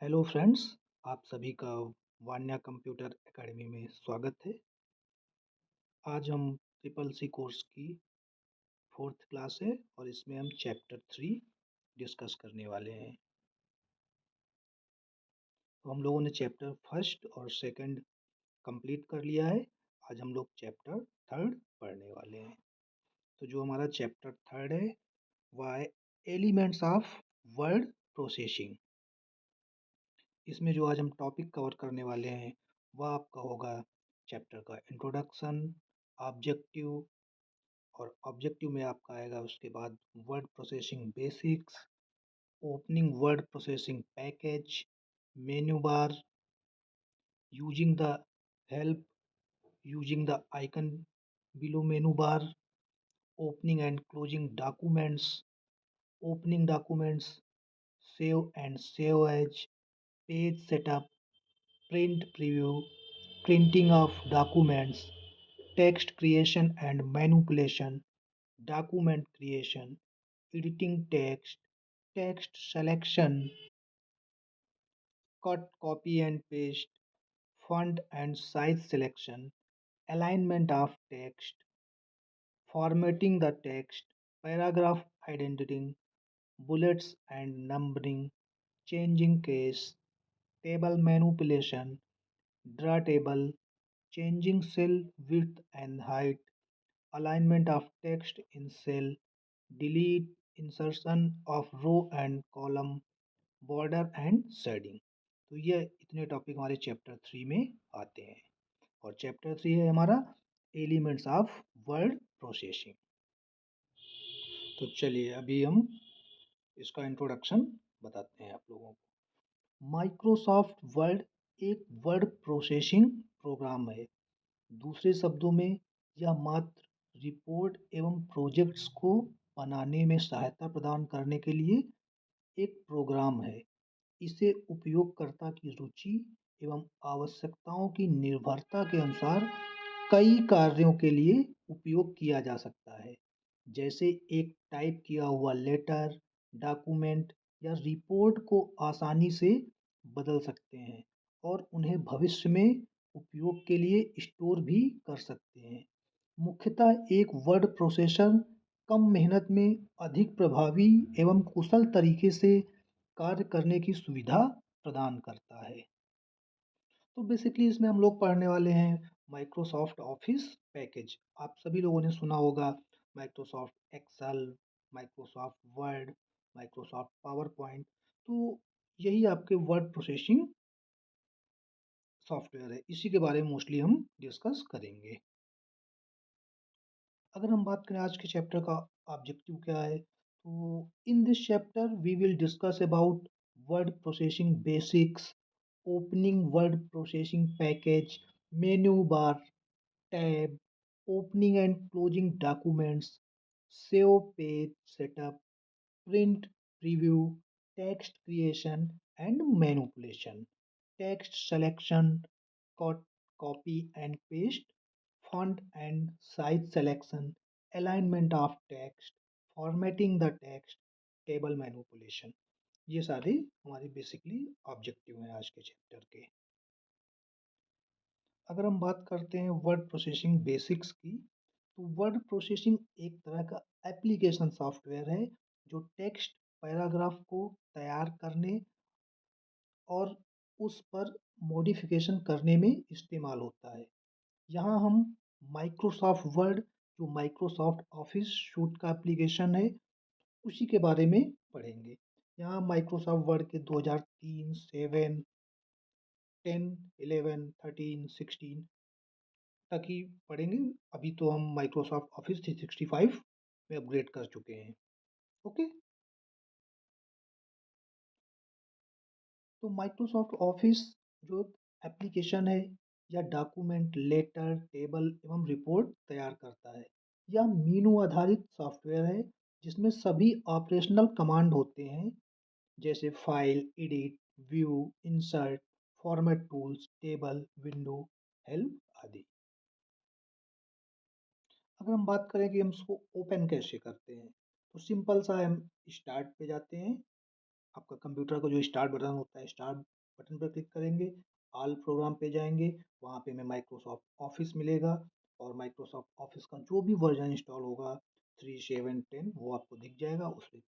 Hello friends, आप सभी का वान्या कंप्यूटर एकेडमी में स्वागत है। आज हम ट्रिपल सी कोर्स की फोर्थ क्लास है और इसमें हम चैप्टर 3 डिस्कस करने वाले हैं। तो हम लोगों ने चैप्टर फर्स्ट और सेकंड कंप्लीट कर लिया है। आज हम लोग चैप्टर थर्ड पढ़ने वाले हैं। तो जो हमारा चैप्टर थर्ड है वह है एलिमेंट्स ऑफ वर्ड प्रोसेसिंग। इसमें जो आज हम टॉपिक कवर करने वाले हैं वह आपका होगा चैप्टर का इंट्रोडक्शन, ऑब्जेक्टिव, और ऑब्जेक्टिव में आपका आएगा उसके बाद word processing basics, opening word processing package, menu bar, using the help, using the icon below menu bar, opening and closing documents, opening documents, save as, page setup, print preview, printing of documents, text creation and manipulation, document creation, editing text, text selection, cut, copy and paste, font and size selection, alignment of text, formatting the text, paragraph identity, bullets and numbering, changing case, table manipulation, draw table, changing cell width and height, alignment of text in cell, delete, insertion of row and column, border and shading। तो ये इतने topic हमारे chapter 3 में आते हैं और chapter 3 है हमारा एलिमेंट्स ऑफ वर्ड प्रोसेसिंग। तो चलिए अभी हम इसका इंट्रोडक्शन बताते हैं आप लोगों को। माइक्रोसॉफ्ट वर्ड एक वर्ड प्रोसेसिंग प्रोग्राम है। दूसरे शब्दों में यह मात्र रिपोर्ट एवं प्रोजेक्ट्स को बनाने में सहायता प्रदान करने के लिए एक प्रोग्राम है। इसे उपयोगकर्ता की रुचि एवं आवश्यकताओं की निर्भरता के अनुसार कई कार्यों के लिए उपयोग किया जा सकता है, जैसे एक टाइप किया हुआ लेटर, डॉक्यूमेंट या रिपोर्ट को आसानी से बदल सकते हैं और उन्हें भविष्य में उपयोग के लिए स्टोर भी कर सकते हैं। मुख्यतः एक वर्ड प्रोसेसर कम मेहनत में अधिक प्रभावी एवं कुशल तरीके से कार्य करने की सुविधा प्रदान करता है। तो बेसिकली इसमें हम लोग पढ़ने वाले हैं माइक्रोसॉफ्ट ऑफिस पैकेज। आप सभी लोगों ने सुना होगा Microsoft Excel, Microsoft Word, Microsoft PowerPoint. तो यही आपके वर्ड प्रोसेसिंग सॉफ्टवेयर है, इसी के बारे में मोस्टली हम डिस्कस करेंगे। अगर हम बात करें आज के चैप्टर का ऑब्जेक्टिव क्या है, तो in this chapter we will discuss about word processing basics, opening word processing package, menu bar, tab, opening and closing documents, save page setup, print preview, text creation and manipulation, text selection, cut, copy and paste, font and size selection, alignment of text, formatting the text, table manipulation। ये सारे हमारे basically objective हैं आज के chapter के। अगर हम बात करते हैं वर्ड प्रोसेसिंग बेसिक्स की, तो वर्ड प्रोसेसिंग एक तरह का एप्लीकेशन सॉफ्टवेयर है जो टेक्स्ट पैराग्राफ को तैयार करने और उस पर मॉडिफिकेशन करने में इस्तेमाल होता है। यहाँ हम माइक्रोसॉफ्ट वर्ड, जो माइक्रोसॉफ्ट ऑफिस सूट का एप्लीकेशन है, उसी के बारे में पढ़ेंगे। यहाँ माइक्रोसॉफ्ट वर्ड के 2003, 7, 10, 11, 13, 16 तक ही पढ़ेंगे। अभी तो हम माइक्रोसॉफ्ट ऑफिस 365 में अपग्रेड कर चुके हैं। ओके, तो माइक्रोसॉफ्ट ऑफिस जो एप्लीकेशन है या डॉक्यूमेंट, लेटर, टेबल एवं रिपोर्ट तैयार करता है। यह मीनू आधारित सॉफ्टवेयर है जिसमें सभी ऑपरेशनल कमांड होते हैं, जैसे file, edit, view, insert, format tools, table, window, help आदि। अगर हम बात करें कि हम इसको ओपन कैसे करते हैं, तो सिंपल सा है, हम स्टार्ट पे जाते हैं, आपका कंप्यूटर का जो स्टार्ट बटन होता है, स्टार्ट बटन पर क्लिक करेंगे, ऑल प्रोग्राम पे जाएंगे, वहाँ पे हमें माइक्रोसॉफ्ट ऑफिस मिलेगा और माइक्रोसॉफ्ट ऑफिस का जो भी वर्जन इंस्टॉल होगा 3 7 10 वो आपको दिख जाएगा, उस पर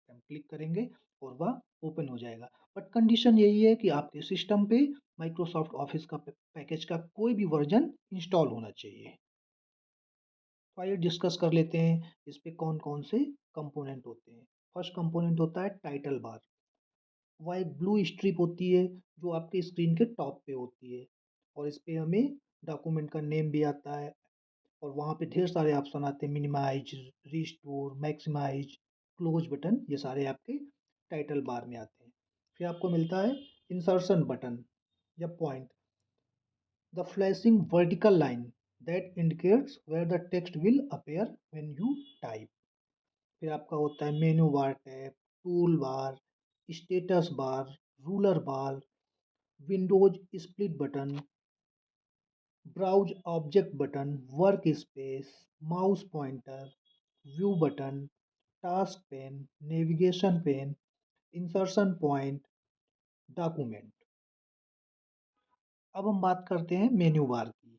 हम क्लिक करेंगे और वह ओपन हो जाएगा। बट कंडीशन यही है कि आपके सिस्टम पे माइक्रोसॉफ्ट ऑफिस का पैकेज का कोई भी वर्जन इंस्टॉल होना चाहिए। तो आइए डिस्कस कर लेते हैं इस पे कौन कौन से कंपोनेंट होते हैं। फर्स्ट कंपोनेंट होता है टाइटल बार। वह एक ब्लू स्ट्रिप होती है जो आपके स्क्रीन के टॉप पे होती है और इस पे हमें डॉक्यूमेंट का नेम भी आता है और वहाँ पे ढेर सारे ऑप्शन आते हैं, minimise, restore, maximise, close button, ये सारे आपके टाइटल बार में आते हैं। फिर आपको मिलता है इंसर्शन बटन या point, the flashing vertical line that indicates where the text will appear when you type। फिर आपका होता है menu bar tab, tool bar, status bar, ruler bar, windows split button, browse object button, work space, mouse pointer, view button, task pane, navigation pane, insertion point, document. अब हम बात करते हैं menu bar की।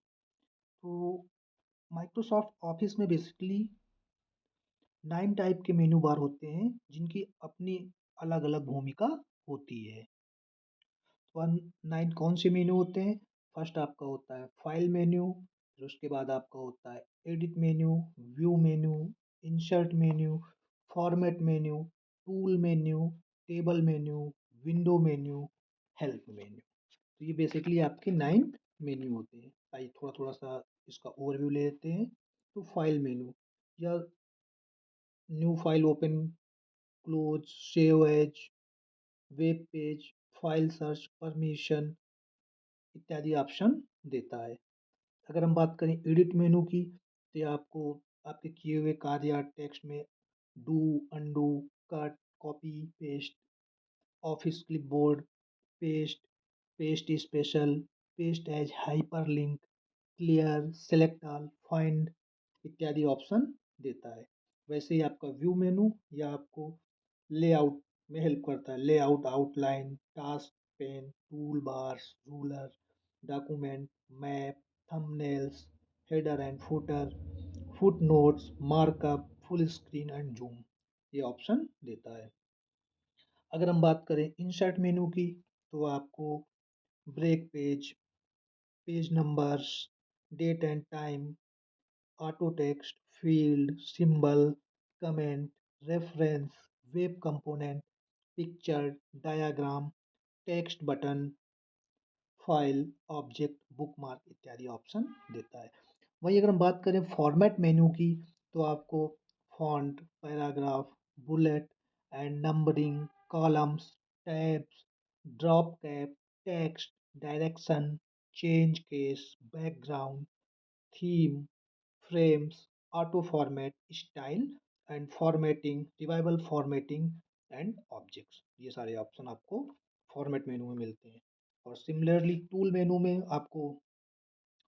तो माइक्रोसॉफ्ट ऑफिस में basically 9 type के menu बार होते हैं जिनकी अपनी अलग अलग भूमिका होती है। वन 9 कौन से मेनू होते हैं? फर्स्ट आपका होता है फाइल मेन्यू, फिर उसके बाद आपका होता है edit menu, view menu, insert menu, format menu, tool menu, table menu, window menu, help menu. तो ये बेसिकली आपके 9 मेन्यू होते हैं। आइए थोड़ा थोड़ा सा इसका ओवरव्यू ले लेते हैं। तो फाइल मेन्यू या new file open, close, save as, web page, file search, permission इत्यादि ऑप्शन देता है। अगर हम बात करें एडिट मेनू की, तो ये आपको आपके किए हुए कार्य या टेक्स्ट में do, undo, cut, copy, paste, office clipboard, paste, paste special, paste as hyperlink, clear, select all, find इत्यादि ऑप्शन देता है। वैसे ही आपका व्यू मेनू या आपको लेआउट में हेल्प करता है, layout, outline, task pen, tool bars, ruler, document, map, thumbnails, header and footer, foot notes, markup, full screen and zoom ये ऑप्शन देता है। अगर हम बात करें इंसर्ट मेनू की, तो आपको break page, page numbers, date and time, auto text, field, symbol, comment, reference, web component, picture, diagram, text button, file, object, bookmark इत्यादि ऑप्शन देता है। वहीं अगर हम बात करें फॉर्मेट मेन्यू की, तो आपको font, paragraph, bullet and numbering, columns, tabs, drop cap, text, direction, change case, background, theme, frames, auto format, style and formatting, revival formatting and objects ये सारे ऑप्शन आपको फॉर्मेट मेनू में मिलते हैं। और सिमिलरली टूल मेनू में आपको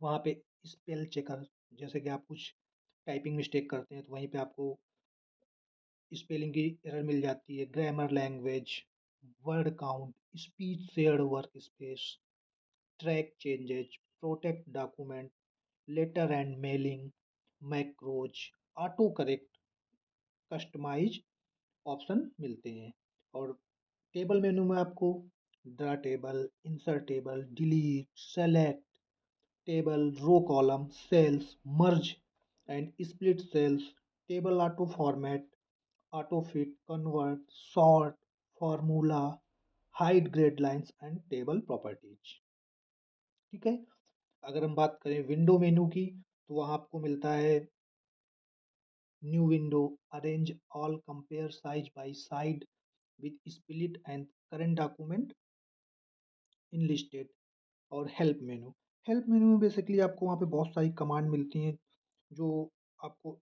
वहाँ पे स्पेल चेकर, जैसे कि आप कुछ टाइपिंग मिस्टेक करते हैं तो वहीं पे आपको स्पेलिंग की एरर मिल जाती है, grammar, language, word count, speech shared work space, track changes, protect document, letter and mailing, macros, auto correct, customise option मिलते हैं। और टेबल मेनू में आपको draw table, insert table, delete, select table, row column, cells, merge and split cells, table auto format, auto fit, convert, sort, formula, hide grid lines and table properties. ठीक है। अगर हम बात करें विंडो मेनू की, तो वहाँ आपको मिलता है new window, arrange all, compare size by side with split and current document in listed, और हेल्प मेनू। हेल्प मेनू में बेसिकली आपको वहाँ पे बहुत सारी कमांड मिलती हैं जो आपको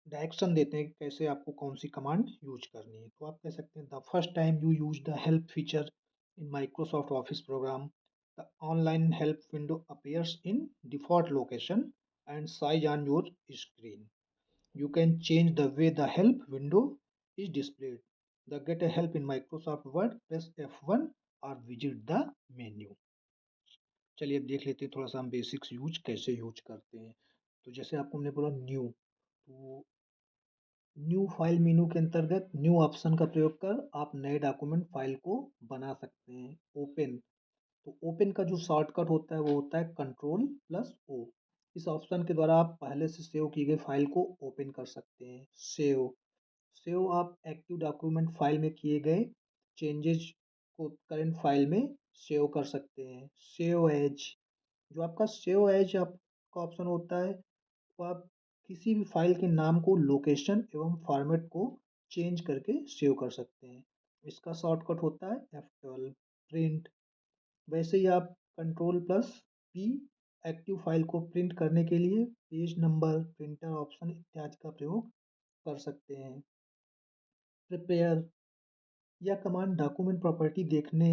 डायरेक्शन देते हैं कि कैसे आपको कौन सी कमांड यूज करनी है। तो आप कह सकते हैं the first time you use the help feature in Microsoft office program, the online help window appears in default location and size on your screen. You can change the way the help window is displayed. The get a help in Microsoft Word, press F1 or visit the menu. चलिए अब देख लेते हैं थोड़ा सा हम basics use कैसे use करते हैं। तो जैसे आपको हमने बोला न्यू, तो न्यू फाइल मेनू के अंतर्गत न्यू ऑप्शन का प्रयोग कर आप नए डॉक्यूमेंट फाइल को बना सकते हैं। ओपन, तो ओपन का जो शॉर्टकट होता है वो होता है कंट्रोल प्लस ओ। इस ऑप्शन के द्वारा आप पहले से सेव की गई फाइल को ओपन कर सकते हैं। सेव, सेव आप एक्टिव डॉक्यूमेंट फाइल में किए गए चेंजेज को करंट फाइल में सेव कर सकते हैं। सेव एज, जो आपका सेव एज आपका ऑप्शन होता है, वो आप किसी भी फाइल के नाम को, लोकेशन एवं फॉर्मेट को चेंज करके सेव कर सकते हैं। इसका शॉर्टकट होता है F12। प्रिंट, वैसे ही आप control plus P active file को प्रिंट करने के लिए पेज नंबर, प्रिंटर ऑप्शन इत्यादि का प्रयोग कर सकते हैं। प्रिपेयर, यह कमांड डॉक्यूमेंट प्रॉपर्टी देखने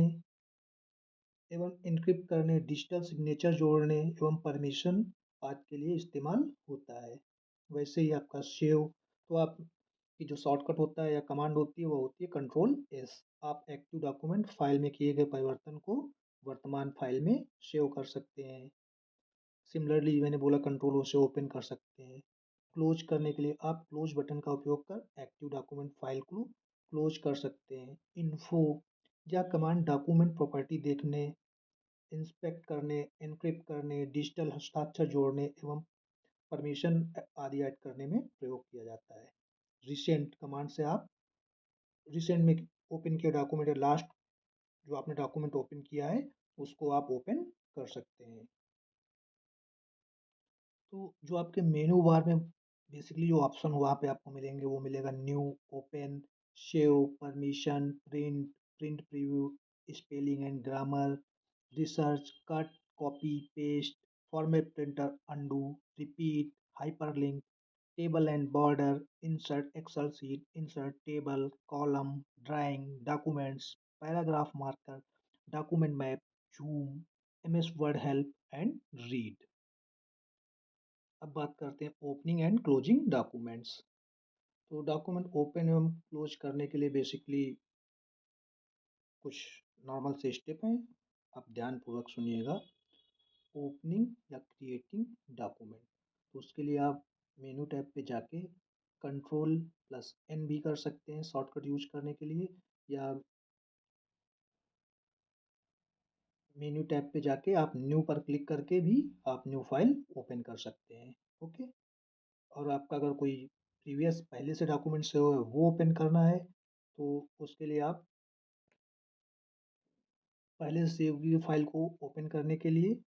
एवं एन्क्रिप्ट करने, डिजिटल सिग्नेचर जोड़ने एवं परमिशन आदि के लिए इस्तेमाल होता है। वैसे ही आपका सेव, तो आप की जो शॉर्टकट होता है या कमांड होती है वो होती है कंट्रोल एस। आप एक्टिव डॉक्यूमेंट फाइल में किए गए परिवर्तन को वर्तमान फाइल में सेव कर सकते हैं। सिमिलरली मैंने बोला कंट्रोल ओ से ओपन कर सकते हैं। क्लोज करने के लिए आप क्लोज बटन का उपयोग कर एक्टिव डॉक्यूमेंट फाइल को क्लोज कर सकते हैं। इन्फो, यह कमांड डॉक्यूमेंट प्रॉपर्टी देखने, इंस्पेक्ट करने, एन्क्रिप्ट करने, डिजिटल हस्ताक्षर जोड़ने एवं परमिशन आदि ऐड करने में प्रयोग किया जाता है। रिसेंट कमांड से आप रिसेंट में ओपन किया डॉक्यूमेंट या लास्ट जो आपने डॉक्यूमेंट ओपन किया है उसको आप ओपन कर सकते हैं। तो जो आपके मेनू बार में बेसिकली जो ऑप्शन वहाँ पे आपको मिलेंगे वो मिलेगा new, open, save, permission, print, print preview, spelling and grammar, research, cut, copy, paste, format printer, undo, repeat, hyperlink, table and border, insert Excel sheet, insert table, column, drawing, documents, paragraph marker, document map, zoom, MS Word help and read. अब बात करते हैं opening and closing documents. तो document open एवं close करने के लिए basically कुछ नॉर्मल से स्टेप हैं, आप ध्यानपूर्वक सुनिएगा। ओपनिंग या क्रिएटिंग डॉक्यूमेंट, तो उसके लिए आप मेनू टैब पे जाके कंट्रोल प्लस एन भी कर सकते हैं शॉर्टकट यूज करने के लिए, या मेन्यू टैब पे जाके आप न्यू पर क्लिक करके भी आप न्यू फाइल ओपन कर सकते हैं। ओके, और आपका अगर कोई प्रीवियस पहले से डॉक्यूमेंट सेव है वो ओपन करना है तो उसके लिए आप पहले से सेव की फाइल को ओपन करने के लिए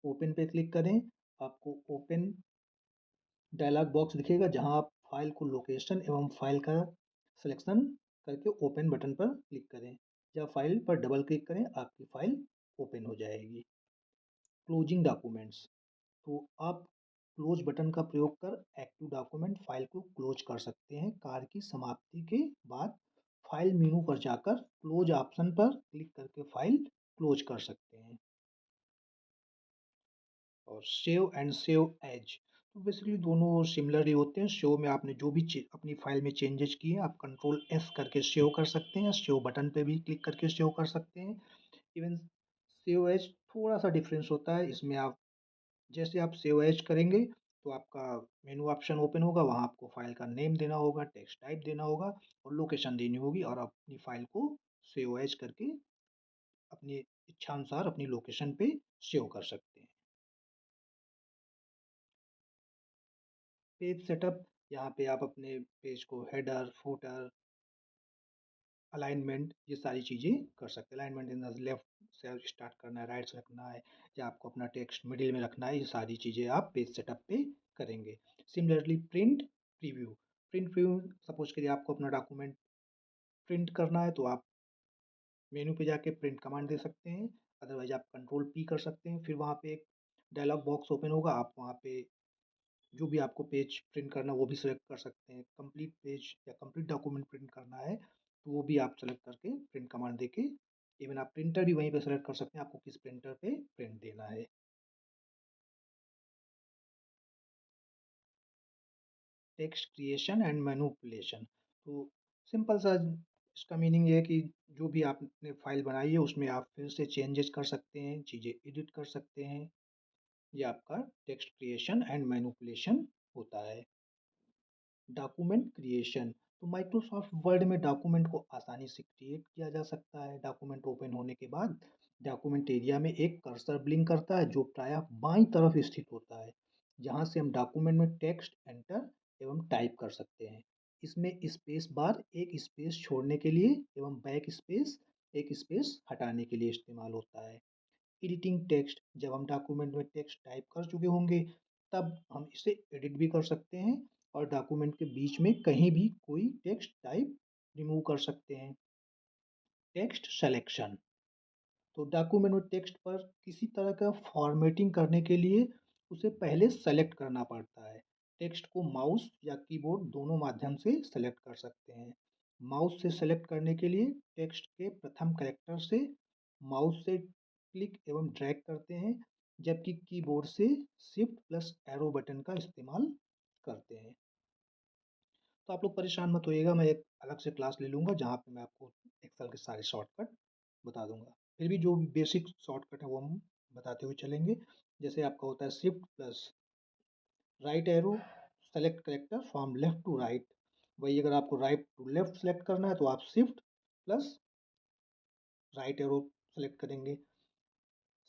ओपन पे क्लिक करें। आपको ओपन डायलॉग बॉक्स दिखेगा जहां आप फाइल को लोकेशन एवं फाइल का सिलेक्शन करके ओपन बटन पर क्लिक करें। जब फाइल पर डबल क्लिक करें आपकी फाइल ओपन हो जाएगी। क्लोजिंग डॉक्यूमेंट्स, तो आप क्लोज बटन का प्रयोग कर एक्टिव डॉक्यूमेंट फाइल को क्लोज कर सकते हैं। कार्य की समाप्ति के बाद फाइल मेनू पर जाकर क्लोज ऑप्शन पर क्लिक करके फाइल क्लोज कर सकते हैं। और सेव एंड सेव एज, तो बेसिकली दोनों सिमिलर ही होते हैं। सेव में आपने जो भी अपनी फाइल में चेंजेस किए आप कंट्रोल एस करके सेव कर सकते हैं, सेव बटन पे भी क्लिक करके सेव कर सकते हैं। इवन सेव एज थोड़ा सा डिफरेंस होता है, इसमें आप जैसे आप सेव एज करेंगे तो आपका मेनू ऑप्शन ओपन होगा, वहाँ आपको फाइल का नेम देना होगा, टेक्स्ट टाइप देना होगा और लोकेशन देनी होगी, और आप अपनी फाइल को सेव एज करके अपनी इच्छानुसार अपनी लोकेशन पे सेव कर सकते हैं। पेज सेटअप, यहाँ पे आप अपने पेज को हेडर, फुटर, अलाइनमेंट ये सारी चीज़ें कर सकते हैं। अलाइनमेंट इन द लेफ्ट से स्टार्ट करना है, राइट से रखना है, या आपको अपना टेक्स्ट मिडिल में रखना है, ये सारी चीज़ें आप पेज सेटअप पे करेंगे। Similarly print preview, print preview suppose करिए आपको अपना डॉक्यूमेंट प्रिंट करना है तो आप मेनू पे जाके प्रिंट कमांड दे सकते हैं, अदरवाइज आप कंट्रोल पी कर सकते हैं। फिर वहाँ पे एक डायलॉग बॉक्स ओपन होगा, आप वहाँ पे जो भी आपको पेज प्रिंट करना है वो भी सेलेक्ट कर सकते हैं। कंप्लीट पेज या कंप्लीट डॉक्यूमेंट प्रिंट करना है तो वो भी आप सेलेक्ट करके प्रिंट कमांड देके इवन आप प्रिंटर भी वहीं पे सेलेक्ट कर सकते हैं आपको किस प्रिंटर पे प्रिंट देना है। टेक्स्ट क्रिएशन एंड मैनिपुलेशन, तो सिंपल सा इसका मीनिंग ये है कि जो भी आपने फाइल बनाई है उसमें आप फिर से चेंजेस कर सकते हैं, चीज़ें एडिट कर सकते हैं। ये आपका टेक्स्ट क्रिएशन एंड मैनिपुलेशन होता है। डॉक्यूमेंट क्रिएशन, तो माइक्रोसॉफ्ट वर्ड में डॉक्यूमेंट को आसानी से क्रिएट किया जा सकता है। डॉक्यूमेंट ओपन होने के बाद डॉक्यूमेंट एरिया में एक कर्सर ब्लिंक करता है जो प्रायः बाईं तरफ स्थित होता है, जहां से हम डॉक्यूमेंट में टेक्स्ट एंटर एवं टाइप कर सकते हैं। इसमें स्पेस बार एक स्पेस छोड़ने के लिए एवं बैक स्पेस एक स्पेस हटाने के लिए इस्तेमाल होता है। एडिटिंग टेक्स्ट, जब हम डॉक्यूमेंट में टेक्स्ट टाइप कर चुके होंगे तब हम इसे एडिट भी कर सकते हैं और डॉक्यूमेंट के बीच में कहीं भी कोई टेक्स्ट टाइप रिमूव कर सकते हैं। टेक्स्ट सिलेक्शन, तो डॉक्यूमेंट में टेक्स्ट पर किसी तरह का फॉर्मेटिंग करने के लिए उसे पहले सेलेक्ट करना पड़ता है। टेक्स्ट को माउस या कीबोर्ड दोनों माध्यम से सेलेक्ट कर सकते हैं। माउस से सेलेक्ट करने के लिए टेक्स्ट के प्रथम कैरेक्टर से माउस से क्लिक एवं ड्रैग करते हैं, जबकि कीबोर्ड से शिफ्ट प्लस एरो बटन का इस्तेमाल करते हैं। तो आप लोग परेशान मत होइएगा, मैं एक अलग से क्लास ले लूँगा जहाँ पे मैं आपको एक्सेल के सारे शॉर्टकट बता दूँगा। फिर भी जो बेसिक शॉर्टकट है वो हम बताते हुए चलेंगे। जैसे आपका होता है shift plus right arrow select character from left to right. वही अगर आपको राइट टू लेफ्ट सेलेक्ट करना है तो आप shift plus right arrow select करेंगे।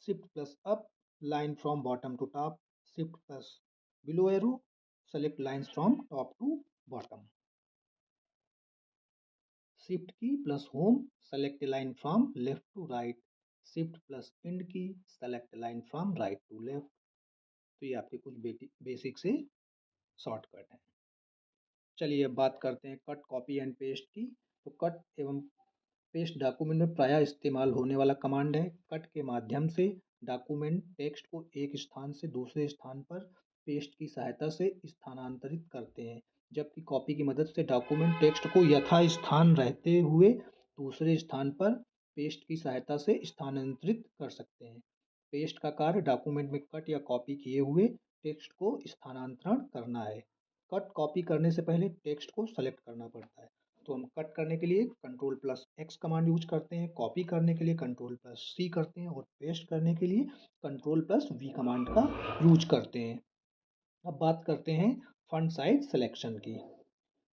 Shift plus up line from bottom to top. Shift plus below arrow select lines from top to bottom. Shift key plus home, select a line from left to right. Shift plus end key, select a line from right to left. तो ये आपके कुछ basic से shortcut हैं। चलिए अब बात करते हैं कट कॉपी एंड पेस्ट की। तो कट एवं पेस्ट डॉक्यूमेंट में प्रायः इस्तेमाल होने वाला कमांड है। कट के माध्यम से डॉक्यूमेंट टेक्स्ट को एक स्थान से दूसरे स्थान पर पेस्ट की सहायता से स्थानांतरित करते हैं, जबकि कॉपी की मदद से डॉक्यूमेंट टेक्स्ट को यथास्थान रहते हुए दूसरे स्थान पर पेस्ट की सहायता से स्थानांतरित कर सकते हैं। पेस्ट का कार्य डॉक्यूमेंट में कट या कॉपी किए हुए टेक्स्ट को स्थानांतरण करना है। कट कॉपी करने से पहले टेक्स्ट को सेलेक्ट करना पड़ता है। तो हम कट करने के लिए control plus x command use करते हैं, कॉपी करने के लिए कंट्रोल प्लस सी करते हैं और पेस्ट करने के लिए कंट्रोल प्लस वी कमांड का यूज करते हैं। अब बात करते हैं फॉन्ट साइज सिलेक्शन की।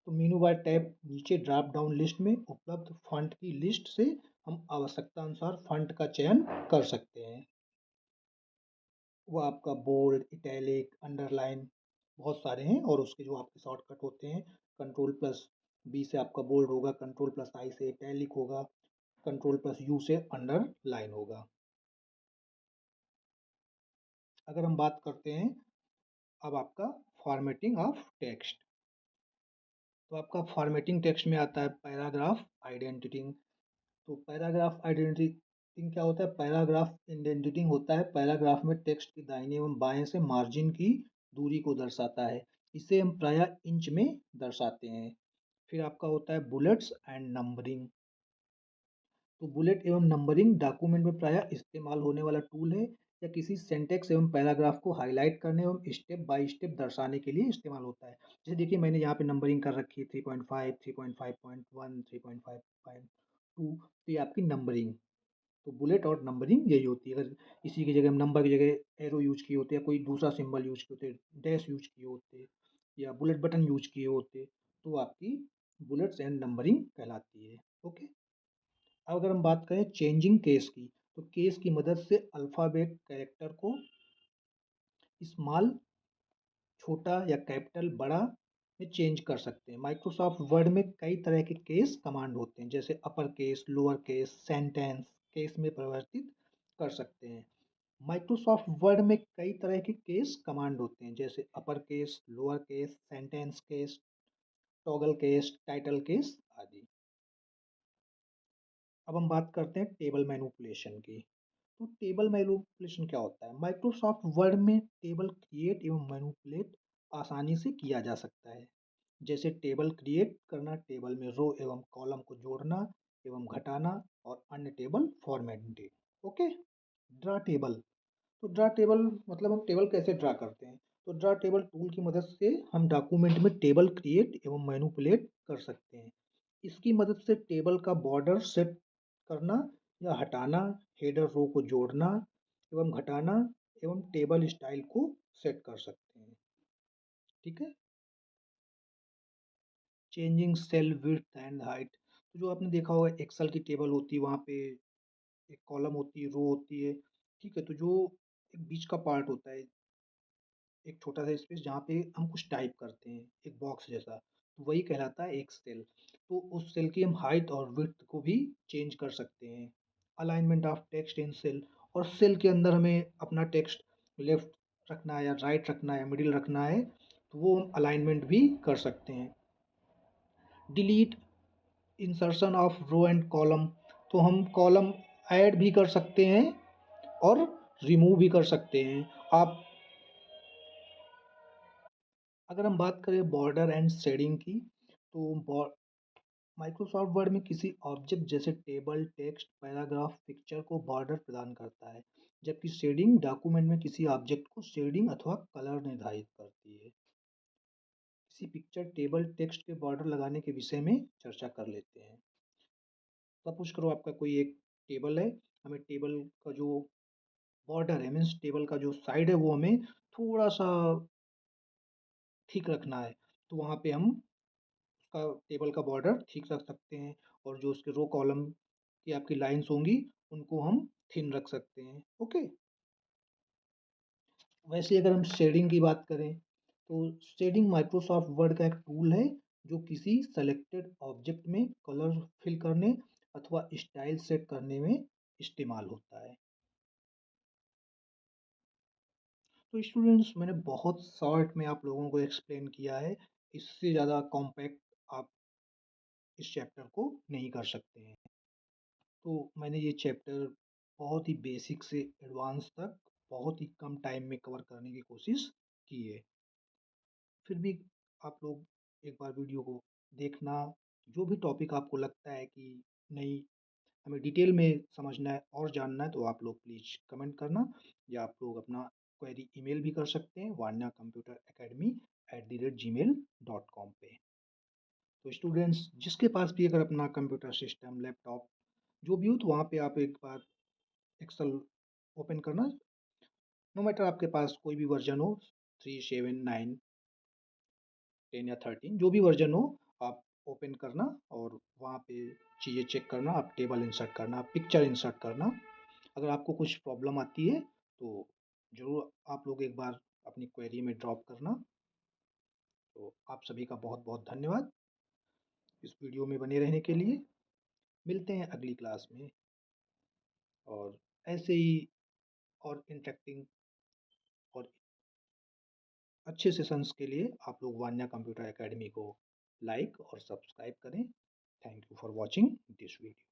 तो मेनू बार टैब नीचे ड्रॉप डाउन लिस्ट में उपलब्ध फॉन्ट की लिस्ट से हम आवश्यकता अनुसार फॉन्ट का चयन कर सकते हैं। वो आपका बोल्ड, इटैलिक, अंडरलाइन बहुत सारे हैं और उसके जो आपके शॉर्टकट होते हैं, कंट्रोल प्लस बी से आपका बोल्ड होगा, कंट्रोल प्लस आई से इटैलिक होगा, कंट्रोल प्लस यू से अंडरलाइन होगा। अगर हम बात करते हैं अब आपका फॉर्मेटिंग ऑफ टेक्स्ट, तो आपका फॉर्मेटिंग टेक्स्ट में आता है पैराग्राफ आइडेंटिटिंग। तो पैराग्राफ आइडेंटिटिंग क्या होता है? पैराग्राफ इंडेंटिटिंग होता है पैराग्राफ में टेक्स्ट की दाहिने एवं बाएं से मार्जिन की दूरी को दर्शाता है। इसे हम प्रायः इंच में दर्शाते हैं। फिर आपका होता है बुलेट्स एंड नंबरिंग। तो बुलेट एवं नंबरिंग डॉक्यूमेंट में प्रायः इस्तेमाल होने वाला टूल है या किसी सेंटेक्स एवं पैराग्राफ को हाईलाइट करने एवं स्टेप बाय स्टेप दर्शाने के लिए इस्तेमाल होता है। जैसे देखिए मैंने यहाँ पे नंबरिंग कर रखी है 3.5, 3.5.1, 3.5.2, तो ये आपकी नंबरिंग। तो बुलेट और नंबरिंग यही होती है। अगर इसी की जगह हम नंबर की जगह एरो यूज किए होते या कोई दूसरा सिंबल यूज किए होते, डैश यूज किए होते या बुलेट बटन यूज किए होते, तो आपकी बुलेट्स एंड नंबरिंग कहलाती है। ओके। अब अगर हम बात करें चेंजिंग केस की, तो केस की मदद से अल्फ़ाबेट कैरेक्टर को स्मॉल, छोटा या कैपिटल, बड़ा में चेंज कर सकते हैं। माइक्रोसॉफ्ट वर्ड में कई तरह के केस कमांड होते हैं, जैसे upper case, lower case, sentence case में परिवर्तित कर सकते हैं। माइक्रोसॉफ्ट वर्ड में कई तरह के केस कमांड होते हैं, जैसे upper case, lower case, sentence case, toggle case, title case आदि। अब हम बात करते हैं टेबल मैनिपुलेशन की। तो टेबल मैनिपुलेशन क्या होता है? माइक्रोसॉफ्ट वर्ड में टेबल क्रिएट एवं मैनिपुलेट आसानी से किया जा सकता है। जैसे टेबल क्रिएट करना, टेबल में रो एवं कॉलम को जोड़ना एवं घटाना और अन्य table formatting. Okay. Draw table, तो ड्रा टेबल मतलब हम टेबल कैसे ड्रा करते हैं? तो ड्रा टेबल टूल की मदद से हम डॉक्यूमेंट में टेबल क्रिएट एवं मैनिपुलेट कर सकते हैं। इसकी मदद से टेबल का बॉर्डर सेट करना या हटाना, हेडर रो को जोड़ना एवं घटाना एवं टेबल स्टाइल को सेट कर सकते हैं। ठीक है। Changing cell width and height, तो जो आपने देखा होगा एक्सेल की टेबल होती है, वहाँ पे एक कॉलम होती है, रो होती है। ठीक है, तो जो एक बीच का पार्ट होता है, एक छोटा सा स्पेस जहाँ पे हम कुछ टाइप करते हैं, एक बॉक्स जैसा, तो वही कहलाता है एक सेल। तो उस सेल की हम हाइट और विड्थ को भी चेंज कर सकते हैं। Alignment of text in cell, और सेल के अंदर हमें अपना टेक्स्ट लेफ्ट रखना है या राइट रखना है या मिडिल रखना है, तो वो हम अलाइनमेंट भी कर सकते हैं। Delete insertion of row and column, तो हम कॉलम ऐड भी कर सकते हैं और रिमूव भी कर सकते हैं। आप अगर हम बात करें बॉर्डर एंड शेडिंग की, तो माइक्रोसॉफ्ट वर्ड में किसी ऑब्जेक्ट जैसे टेबल, टेक्स्ट, पैराग्राफ, पिक्चर को बॉर्डर प्रदान करता है, जबकि शेडिंग डॉक्यूमेंट में किसी ऑब्जेक्ट को शेडिंग अथवा कलर निर्धारित करती है। किसी पिक्चर, टेबल, टेक्स्ट के बॉर्डर लगाने के विषय में चर्चा कर लेते हैं। सपोज करो आपका कोई एक टेबल है, हमें टेबल का जो बॉर्डर है, मीन्स टेबल का जो साइड है, वो हमें थोड़ा सा ठीक रखना है, तो वहाँ पे हम उसका टेबल का बॉर्डर ठीक रख सकते हैं, और जो उसके रो कॉलम की आपकी लाइंस होंगी, उनको हम थिन रख सकते हैं। ओके। वैसे अगर हम शेडिंग की बात करें, तो शेडिंग माइक्रोसॉफ्ट वर्ड का एक टूल है जो किसी सेलेक्टेड ऑब्जेक्ट में कलर फिल करने अथवा स्टाइल सेट करने में इस्तेमाल होता है। तो स्टूडेंट्स, मैंने बहुत शॉर्ट में आप लोगों को एक्सप्लेन किया है, इससे ज़्यादा कॉम्पैक्ट आप इस चैप्टर को नहीं कर सकते हैं। तो मैंने ये चैप्टर बहुत ही बेसिक से एडवांस तक बहुत ही कम टाइम में कवर करने की कोशिश की है। फिर भी आप लोग एक बार वीडियो को देखना, जो भी टॉपिक आपको लगता है कि नहीं, हमें डिटेल में समझना है और जानना है, तो आप लोग प्लीज़ कमेंट करना, या आप लोग अपना क्वेरी ईमेल भी कर सकते हैं vanya computeracademy@gmail.com पे। तो स्टूडेंट्स, जिसके पास भी अगर अपना कंप्यूटर सिस्टम, लैपटॉप जो भी हो, तो वहाँ पे आप एक बार एक्सेल ओपन करना, नो मैटर आपके पास कोई भी वर्जन हो, 3, 7, 9, 10 या 13, जो भी वर्जन हो, आप ओपन करना और वहाँ पे चीज़ें चेक करना, आप टेबल इंसर्ट करना, आप पिक्चर इंसर्ट करना। अगर आपको कुछ प्रॉब्लम आती है, तो ज़रूर आप लोग एक बार अपनी क्वेरी में ड्रॉप करना। तो आप सभी का बहुत बहुत धन्यवाद इस वीडियो में बने रहने के लिए। मिलते हैं अगली क्लास में, और ऐसे ही और इंटरेक्टिंग और अच्छे सेशंस के लिए आप लोग वान्या कंप्यूटर एकेडमी को लाइक और सब्सक्राइब करें। Thank you for watching this video.